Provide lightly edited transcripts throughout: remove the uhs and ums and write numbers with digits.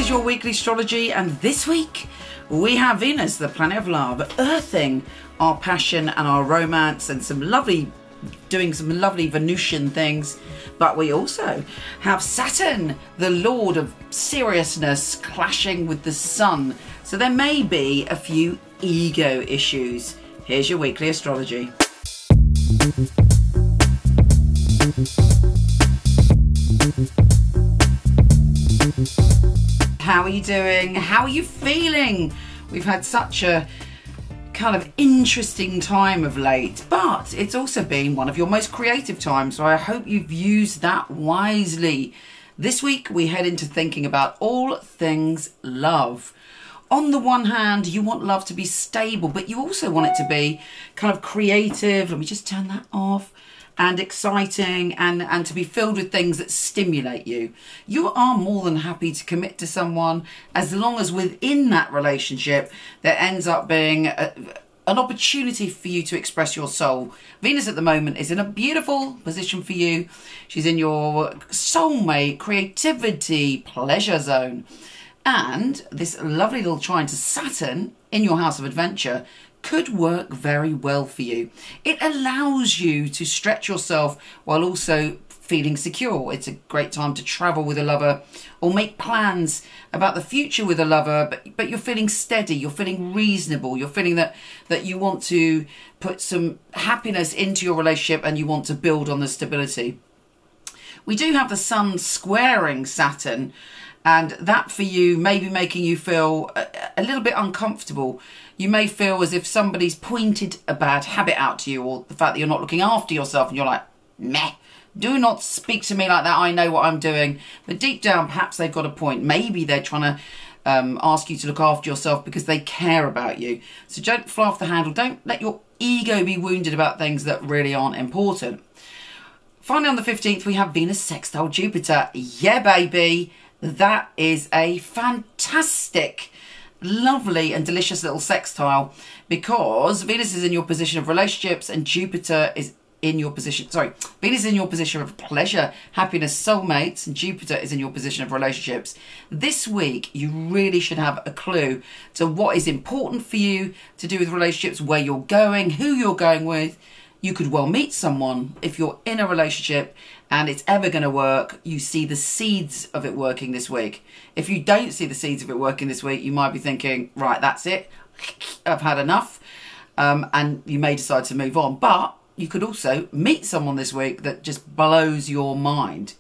is your weekly astrology, and this week we have Venus, the planet of love, earthing our passion and our romance and doing some lovely Venusian things. But we also have Saturn, the lord of seriousness, clashing with the sun. So there may be a few ego issues. Here's your weekly astrology. How are you doing? How are you feeling? We've had such a kind of interesting time of late, but it's also been one of your most creative times, so I hope you've used that wisely. This week we head into thinking about all things love. On the one hand, you want love to be stable, but you also want it to be kind of creative. Let me just turn that off. And exciting, and to be filled with things that stimulate you. You are more than happy to commit to someone as long as within that relationship there ends up being an opportunity for you to express your soul. Venus at the moment is in a beautiful position for you. She's in your soulmate, creativity, pleasure zone. And this lovely little trine to Saturn in your house of adventure could work very well for you. It allows you to stretch yourself while also feeling secure. It's a great time to travel with a lover or make plans about the future with a lover, but you're feeling steady, you're feeling reasonable, you're feeling that you want to put some happiness into your relationship and you want to build on the stability. We do have the sun squaring Saturn, and that for you may be making you feel a little bit uncomfortable. You may feel as if somebody's pointed a bad habit out to you, or the fact that you're not looking after yourself and you're like, meh, do not speak to me like that, I know what I'm doing. But deep down, perhaps they've got a point. Maybe they're trying to ask you to look after yourself because they care about you. So don't fly off the handle. Don't let your ego be wounded about things that really aren't important. Finally, on the 15th, we have Venus sextile Jupiter. Yeah, baby. That is a fantastic, lovely and delicious little sextile, because Venus is in your position of relationships and Jupiter is in your position, Venus is in your position of pleasure, happiness, soulmates, and Jupiter is in your position of relationships. This week, you really should have a clue to what is important for you to do with relationships, where you're going, who you're going with. You could well meet someone if you're in a relationship and it's ever going to work. You see the seeds of it working this week. If you don't see the seeds of it working this week, you might be thinking, right, that's it. I've had enough. And you may decide to move on. But you could also meet someone this week that just blows your mind.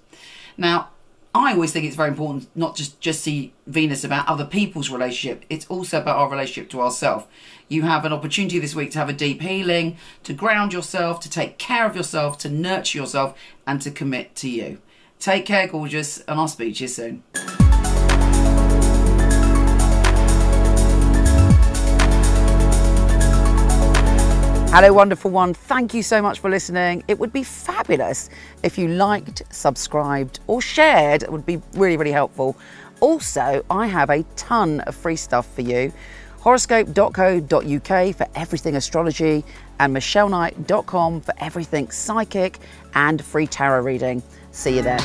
Now, I always think it's very important not just see Venus about other people's relationship. It's also about our relationship to ourselves. You have an opportunity this week to have a deep healing, to ground yourself, to take care of yourself, to nurture yourself, and to commit to you. Take care, gorgeous, and I'll speak to you soon. Hello, wonderful one. Thank you so much for listening. It would be fabulous if you liked, subscribed, or shared. It would be really, really helpful. Also, I have a ton of free stuff for you. Horoscope.co.uk for everything astrology, and micheleknight.com for everything psychic and free tarot reading. See you there.